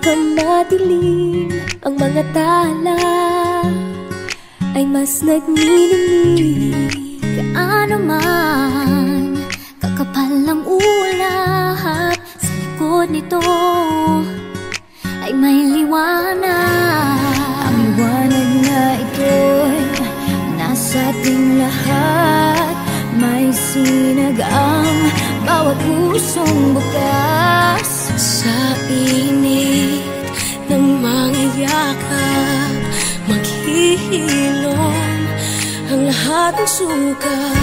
pa madilim ang mga tala, ay mas nagniningning. Kaano man kakapal ng ulap, sa likod nito ay may liwanag. Ang liwanag na ito'y nasa ating lahat, may sinag ang bawat pusong bukas. Sa init ng mga yakap, maghihilom ang lahat ng sukat.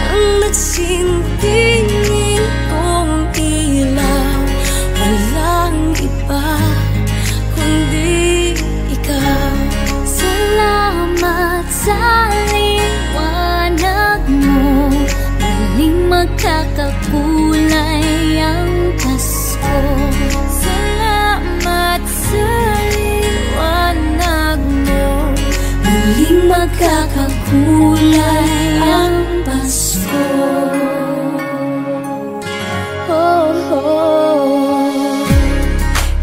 Ang nagsintingin kong ilaw, walang iba kundi ikaw. Salamat sa liwanag mo, muling magkakakulay ang Pasko. Salamat sa liwanag mo, muling magkakakulay ang Pasko. Oh, oh.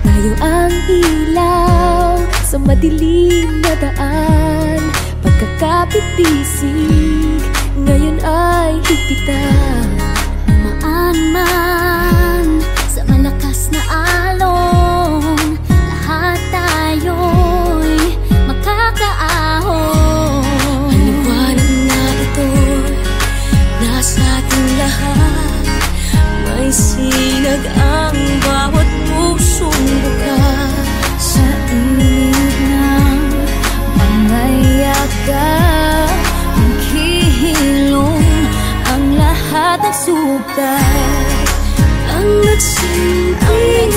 Tayo ang ilaw sa madilim na daan, pagkakapit-bisig ngayon ay higpitan. Umaan man sa malakas na alon, lahat tayo'y makakaahon. Ang liwanag na ito nasa ating lahat, may sinag ang bawat pusong bukas. Sa init ng mga yakap, maghihilom ang lahat ng sukat. Ang nagsinting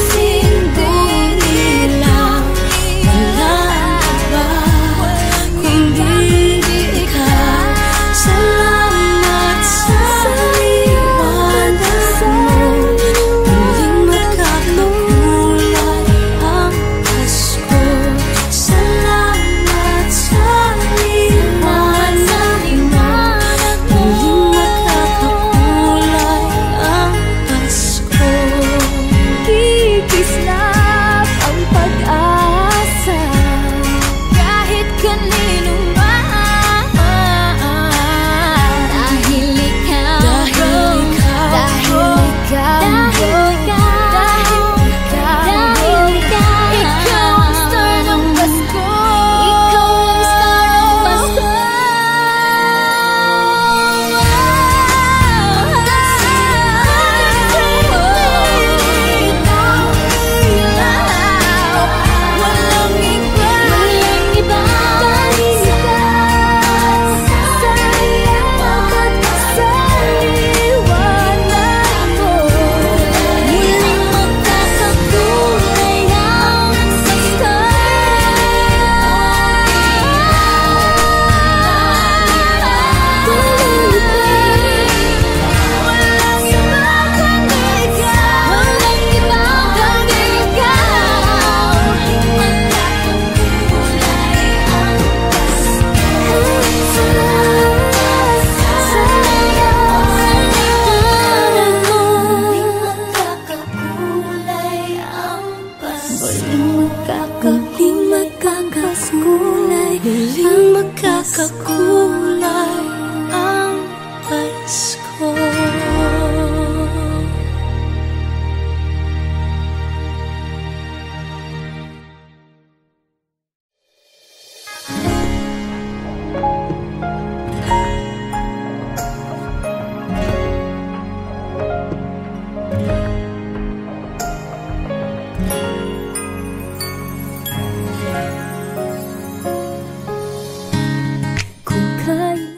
ilaw, walang iba kundi ikaw. Salamat sa liwanag mo, muling magkakakulay ang Pasko. Salamat sa liwanag mo, muling magkakakulay ang Pasko. Kikislap ang pag-asa kahit kanino man, dahil ikaw, dahil ikaw, ikaw ang star ng Pasko. Ikaw ang star ng Pasko. Walang iba, walang iba dahil ikaw. Sa liwanag, sa liwanag mo, muling magkakakulay ang Pasko. Walang iba kundi ikaw, walang iba kundi ikaw, muling magkakakulay ang Pasko. Sa liwanag mo, muling magkakakulay ang Pasko. Muling magkakakulay, muling magkakakulay ang Pasko. Kung kailan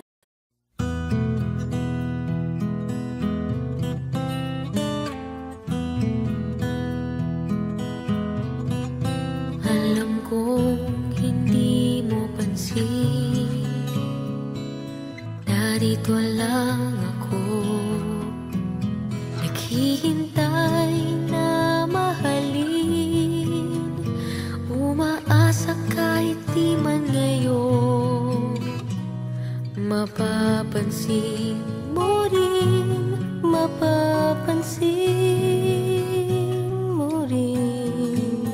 alam kong hindi mo pansin, narito lang ako, naghihintay na mahalin, umaasa kahit di man ngayon, mapapansin mo rin, mapapansin mo rin.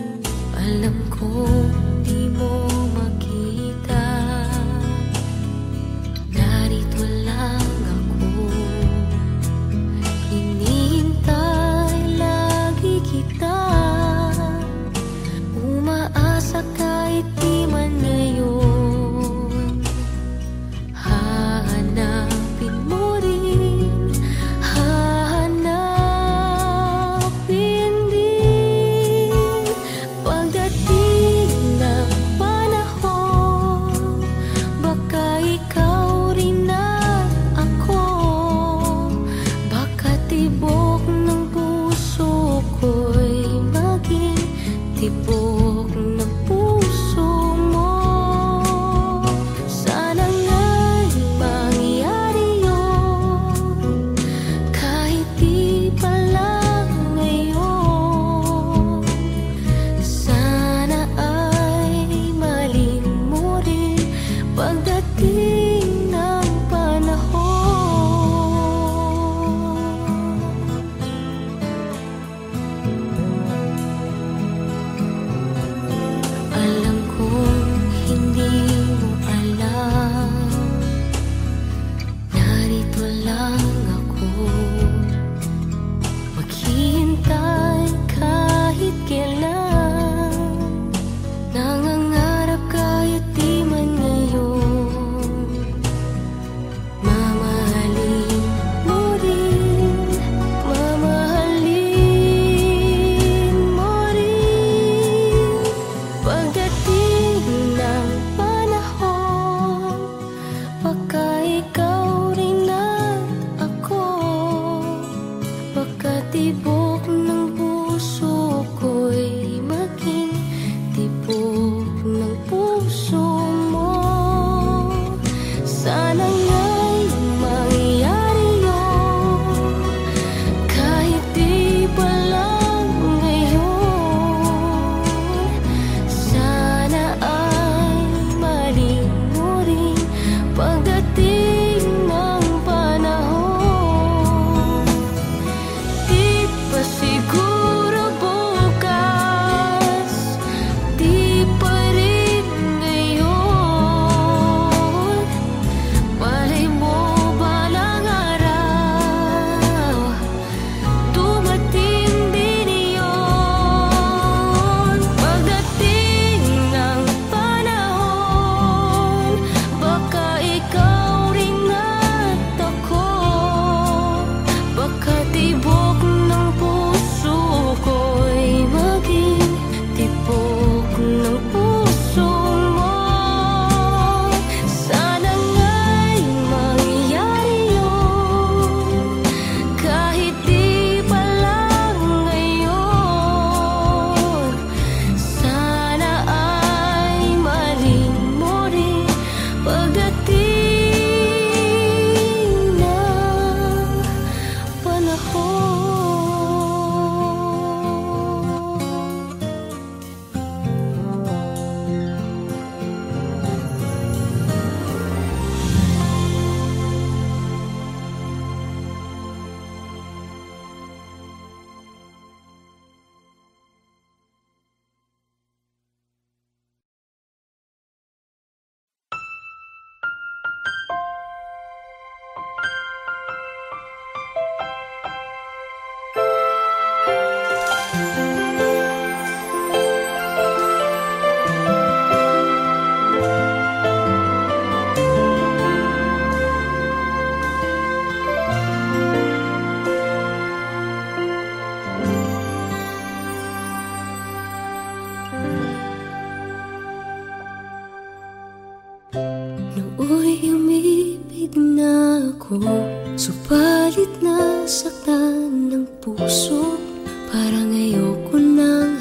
Subalit nasaktan ng puso, parang ayoko nang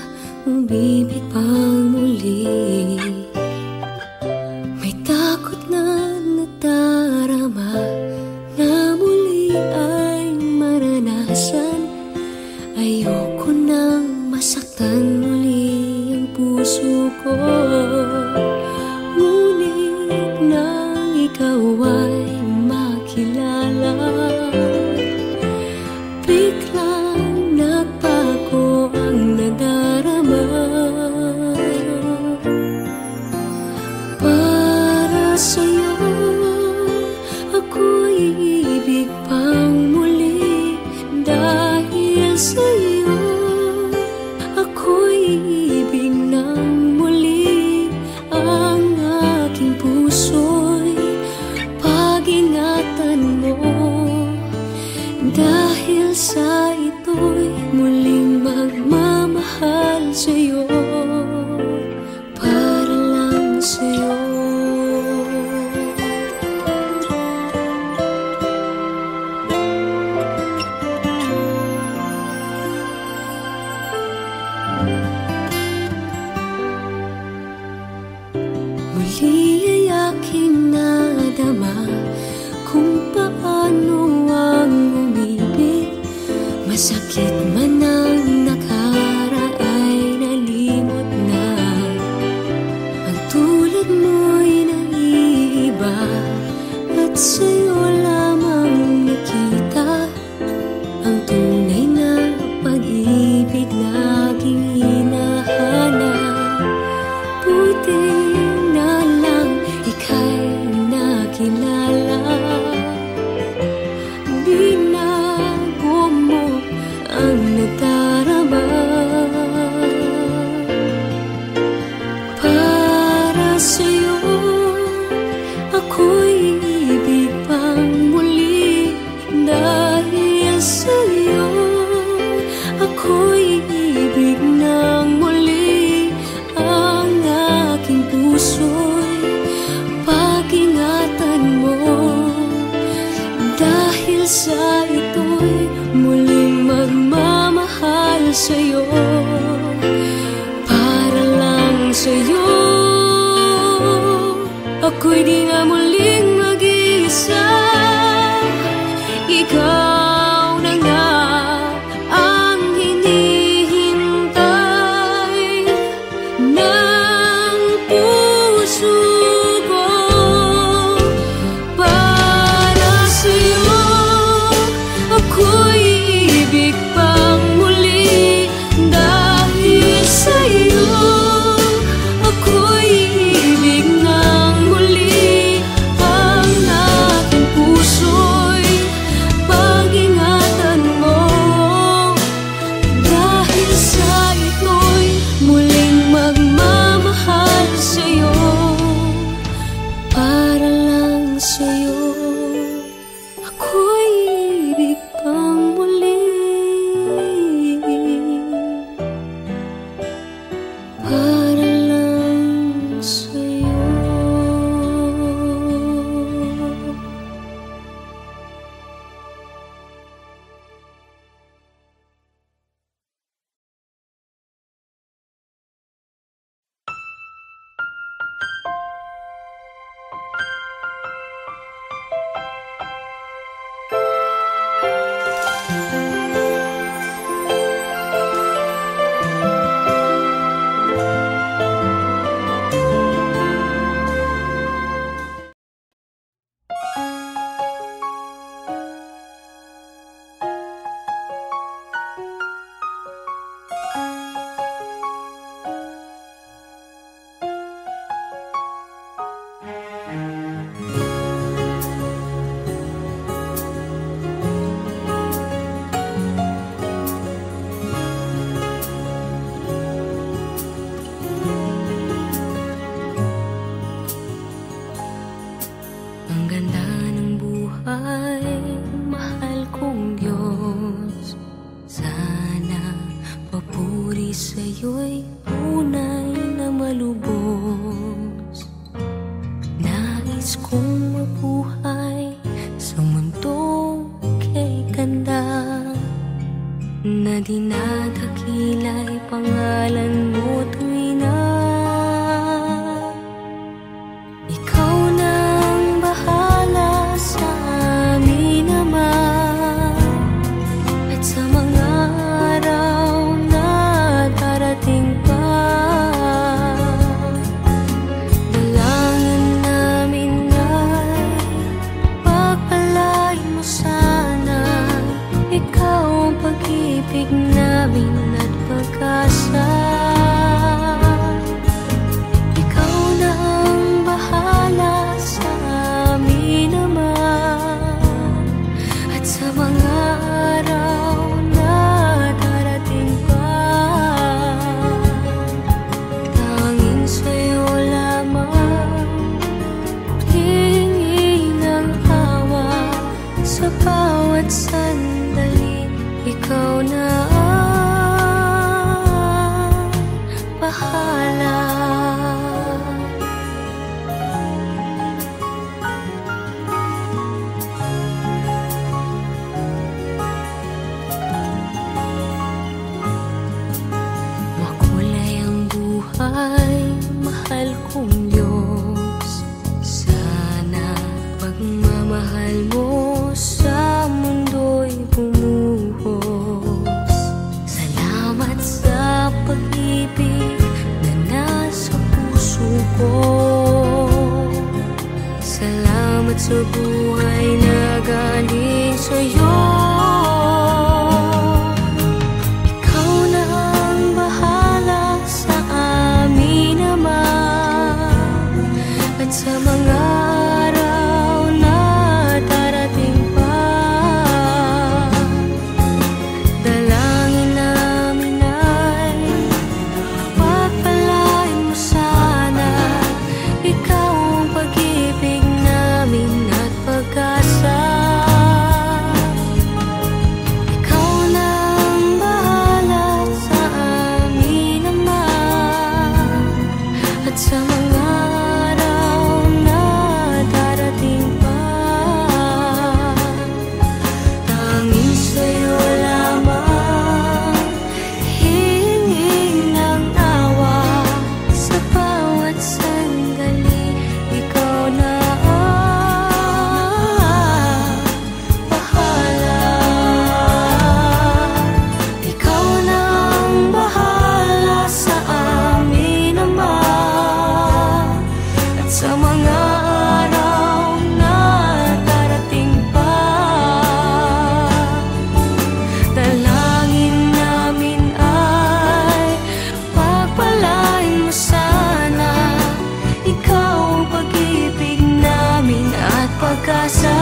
umibig pang muli. May takot na nadarama na muli ay maranasan. Ayoko nang masaktan muli ang puso ko. Ngunit nang ikaw ay makilala, biglang nagbago ang nadarama. Para sa'yo ako'y iibig pang muli. Dahil sa'yo ako'y iibig ng muli. Ang aking puso'y pag-ingatan mo. Dahil sa ito'y muling magmamahal sa'yo, para lang sa'yo. Muli ay aking nadama kung paano ang umibig. Masakit man ang nakaraay nalimot na. Ang tulad mo'y naiiba at sa'yo lamang nakita ang tunay na pag-ibig laging hinahanap. Buti na lang ika'y nakilala. Binago mo ang nadarama. Para sa'yo ako'y iibig pang muli. Dahil sa'yo ako'y iibig ng muli. Ang aking puso'y pag-ingatan mo. Dahil sa ito'y muling magmamahal sa'yo, para lang sa'yo. Ako'y di na muling mag-iisa. Ikaw na nga ang hinihintay ng puso ko. Para sa'yo ako'y iibig pang muli. Dahil sa'yo ako'y iibig ng muli. dinadakila'y pangalan mo tuwi na. Ikaw nang bahala sa amin naman, at sa mga araw na darating pa, dalangin namin ay pagpalain mo sana. Ikaw ang pag-ibig namin at pag-asa. Ikaw na ang bahala sa amin naman, at sa mga araw na darating pa, tanging sa'yo lamang hihingi ng awa sa bawat sandali. Ikaw na ang bahala. Makulay ang buhay, mahal kong Diyos. Sana pagmamahal mo sa mundo'y bumuhos. Salamat sa pag-ibig na nasa puso ko. Salamat sa buhay na galing sa'yo. Ikaw na ang bahala sa amin naman, at sa mga araw na darating pa, dalangin namin ay pagpalain mo sana. Ikaw ang pag-ibig namin at pag-asa. Ikaw na ang bahala sa amin naman, at sa mga araw na darating pa, tanging sa'yo lamang hihingi ng awa sa bawat sandali. Ikaw na ang bahala. Ikaw na ang bahala sa amin naman, at sa mga araw na darating pa, dalangin namin ay pagpalain mo sana. Ikaw ang pag-ibig namin at pag-asa.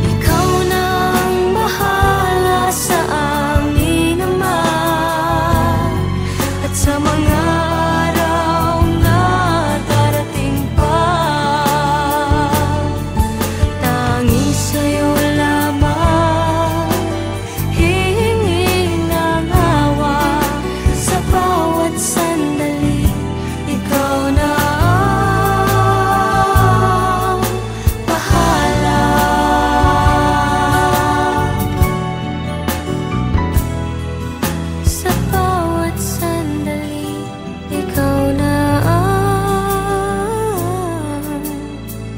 Ikaw na ang bahala sa amin naman, at sa mga araw na darating pa, tanging sa'yo lamang hihingi ng awa sa bawat sandali. Ikaw na ang bahala. Sa bawat sandali, ikaw na ang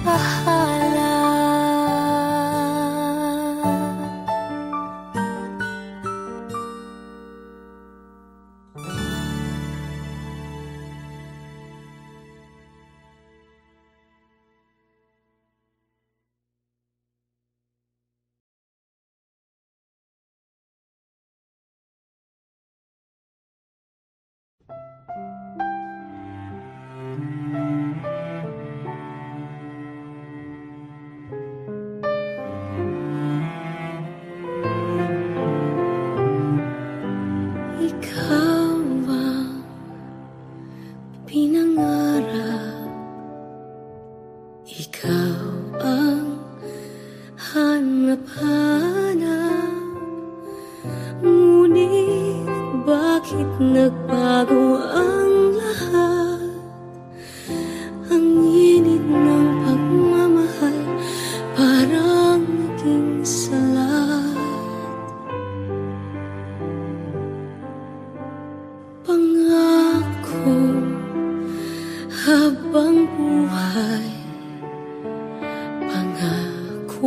bahala. Ikaw ang pinangarap, ikaw ang hanap-hanap. Ngunit bakit nagbago ang lahat? Ang init ng pagmamahal parang naging salat.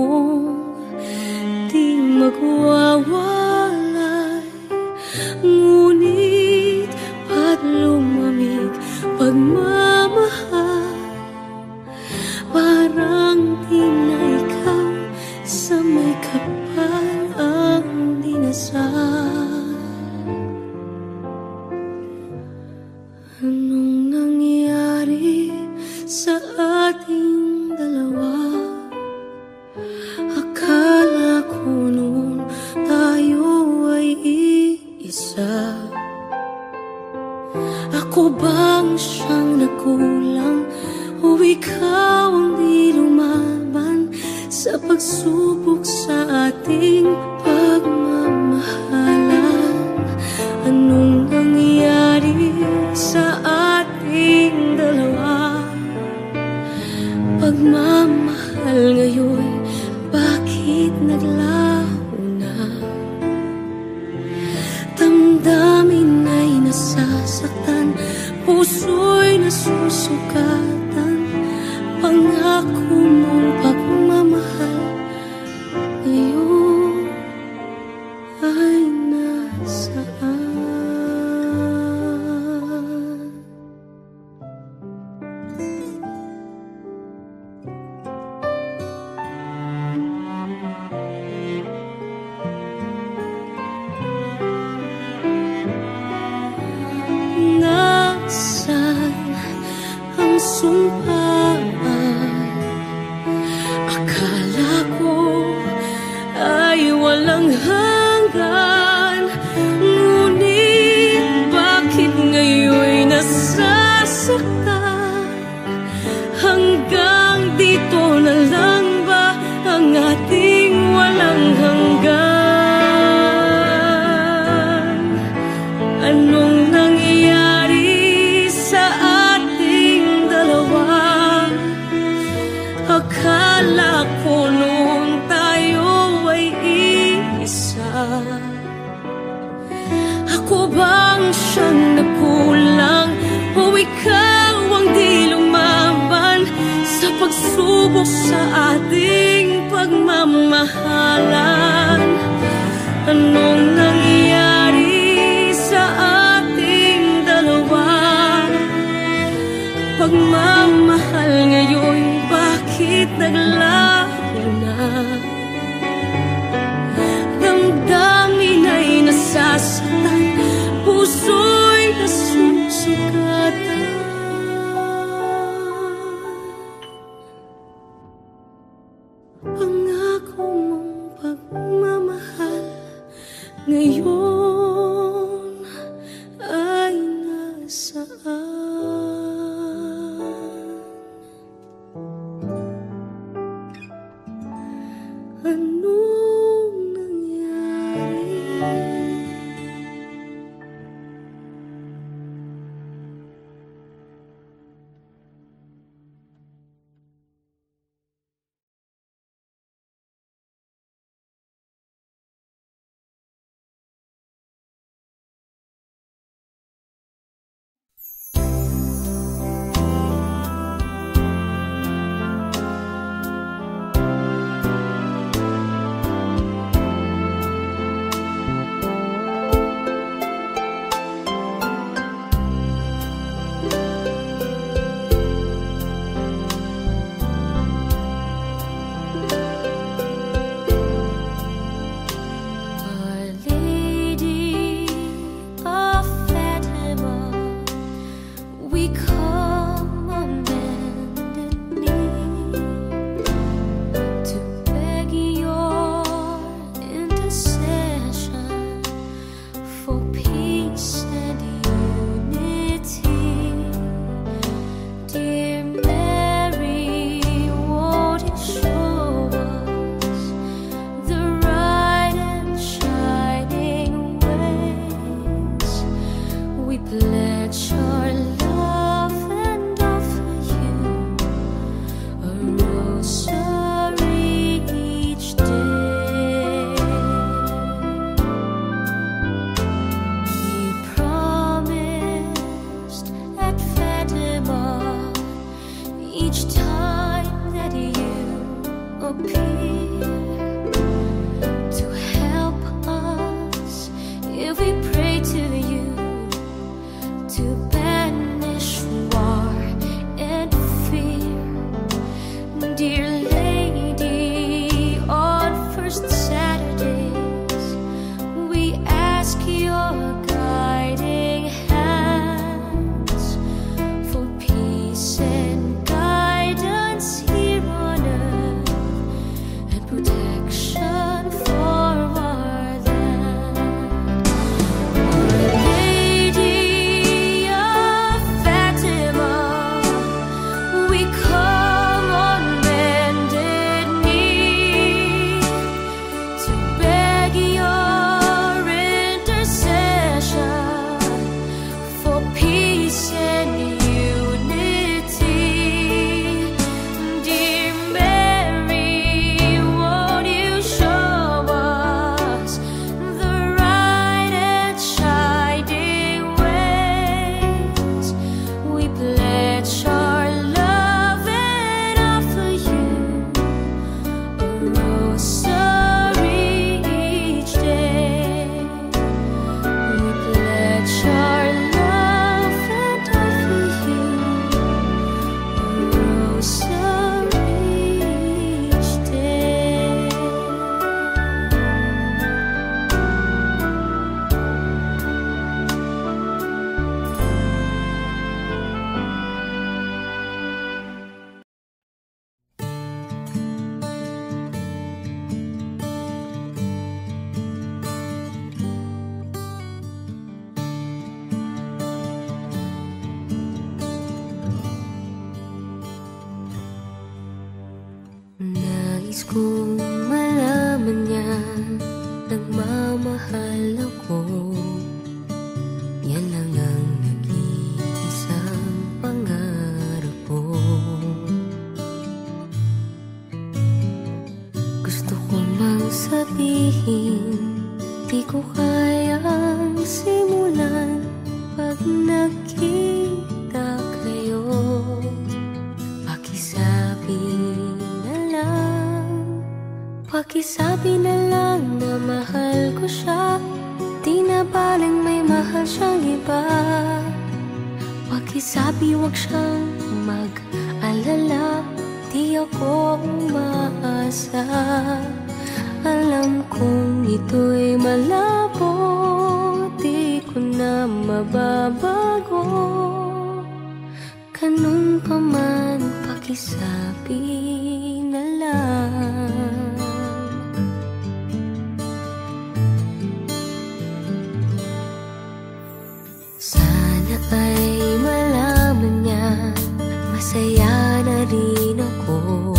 mong di magwawalay. Ngunit ba't lumamig pagmamahal? Parang di na ikaw sa may kapal ang dinasal. Anong nangyari sa ating dalawa? Akala ko noon tayo ay iisa. Ako bang siyang nagkulang o ikaw ang di lumaban sa pagsubok sa ating pagmamahalan? Anong nangyari sa ating dalawa? Pagmamahal ngayon, bakit naglaho na? Damdamin ay nasasaktan, puso'y nasusugatan. Pangako mong pagmamahal ngayon ay nasaan? Nasaan ang sumpaan? Akala ko ay walang hanggan. Ngunit bakit ngayon nasasaktan? Hanggang dito na lang ba ang ating walang hanggan? Anong nangyari sa ating dalawa? Akala ko noon tayo ay iisa. Ako bang siyang nagkulang o ikaw ang di lumaban sa pagsubok sa ating pagmamahalan? Anong nangyari sa ating dalawa? Pagmamahal ngayon, bakit naglaho na? Damdamin ay nasasaktan, puso'y nasusugatan. Pangako mong pagmamahal ngayon ay nasaan? Anong nangyari? rosary each day. We pledge our love and I for you, a rosary each day. Nais kong malaman niya, nagmamahal ako. Yan lang ang nag-iisang pangarap ko. Gusto ko mang sabihin, di ko kayang simulan pag nakita kayo. Pakisabi na lang na mahal ko siya, di na baling may mahal siyang iba. Pakisabi wag siyang mag-alala, di ako umaasa. Alam kong ito'y malabo, di ko na mababago. Ganun pa man, pakisabi na lang. Sana ay malaman niya, masaya na rin ako.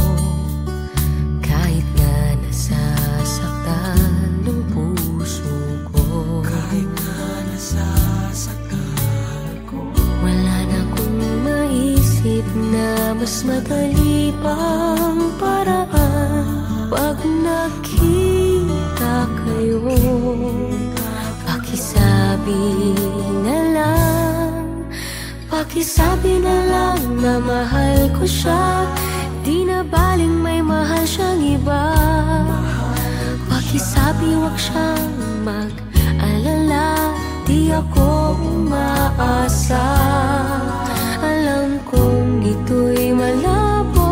Kahit na nasasaktan ng puso ko, kahit na nasasaktan ko, wala na akong maisip na mas madali pang paraan. Pag nakita kayo, pakisabi na lang, pakisabi na lang na mahal ko siya, di na baling may mahal siyang iba. Pakisabi wag siyang mag-alala, di ako umaasa. Alam kong ito'y malabo,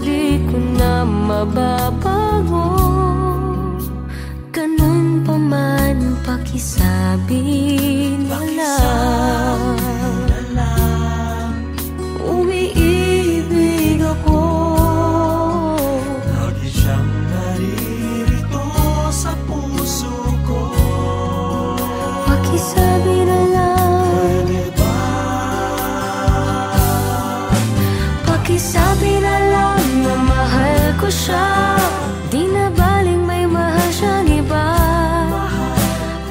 di ko na mababago. Ganun pa man, pakisabi na lang. Umiibig ako, lagi siyang naririto sa puso ko. pakisabi na lang. Pwede ba? Pakisabi na lang na mahal ko siya, di na baling may mahal siyang iba.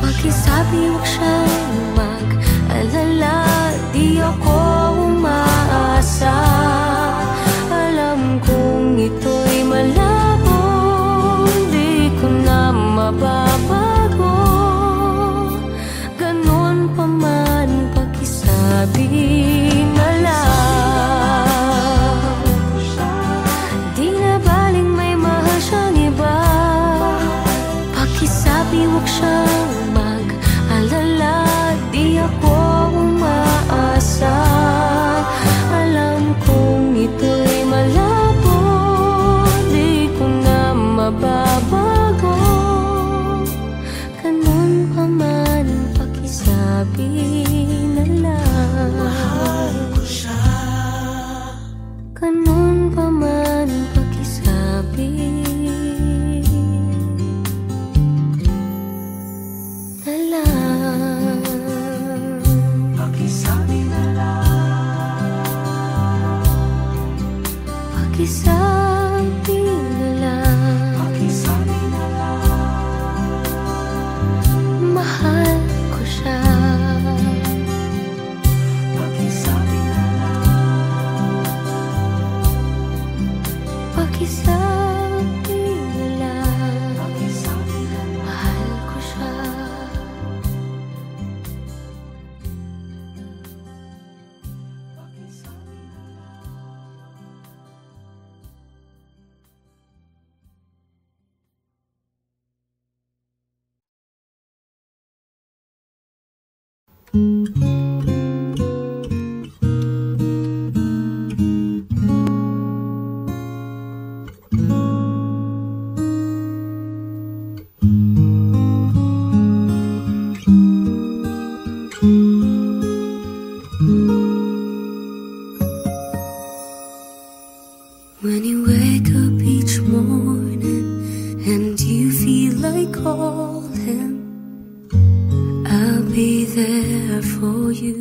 Pakisabi wag siyang mag-alala, di ako umaasa. Alam kong ito'y malabo, di ko na mababago. Ganun pa man, pakisabi na lang. Di na baling may mahal siyang iba. Pakisabi wag siyang mag-alala, di ako umaasa. Alam kong ito'y malabo, di ko na mababago. Ganun pa man, pakisabi na lang. Mahal ko siya. Ganun pa man, pakisabi. When you wake up each morning and you feel like calling, I'll be there for you.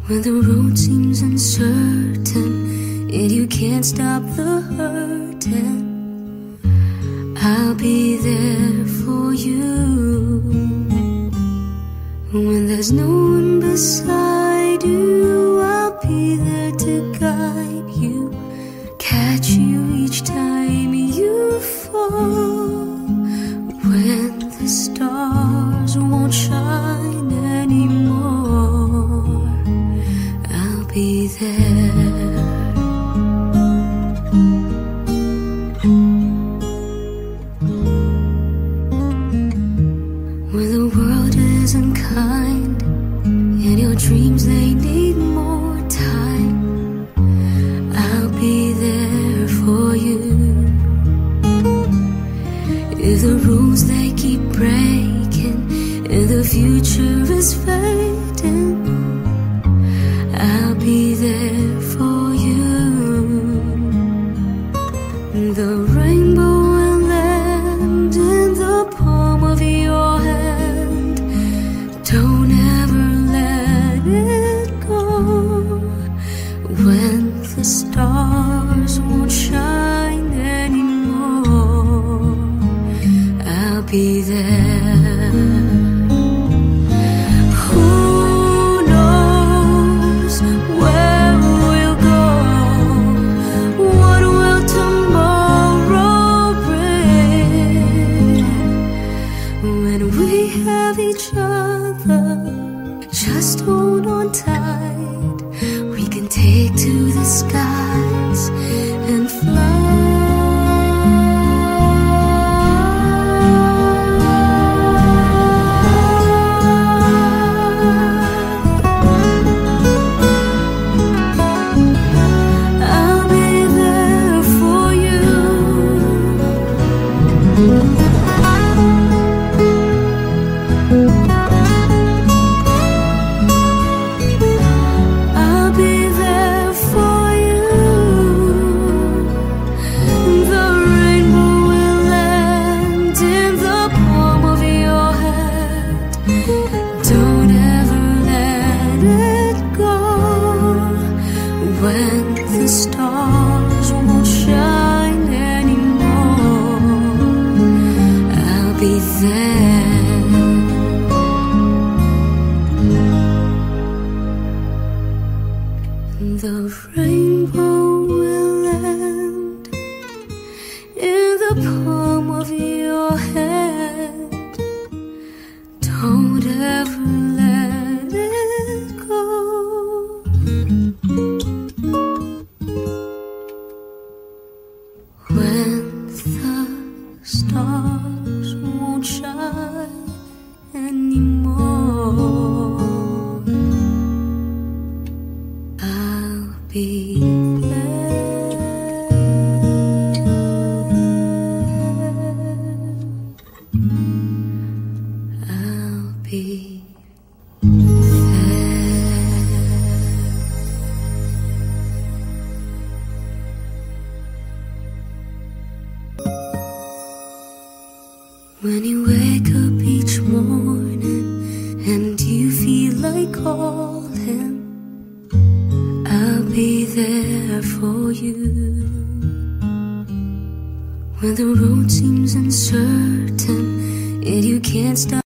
When the road seems uncertain and you can't stop the hurting, I'll be there for you. When there's no one beside you, I'll be there to guide you, catch you each time you fall. When the stars won't shine anymore, I'll be there. When the world isn't kind and your dreams, they need more time, I'll be there for you. If the rules they keep breaking and the future is fading, I'll be there for you. The rainbow will land in the palm of your hand. Don't ever let it go. When the stars won't shine anymore, I'll be there. Who knows where we'll go? What will tomorrow bring? When we have each other, just hold on tight. We can take to the skies and fly. I'll be there for you. I'll be there for you. The rainbow will land in the palm of your hand. Don't ever let it go. When the stars won't shine anymore, I'll be there. The rainbow will land in the palm of your hand. Don't ever let it go. When the stars won't shine anymore, I'll be there. I'll be there. When you wake up each morning and you feel like calling, I'll be there for you. When the road seems uncertain and you can't stop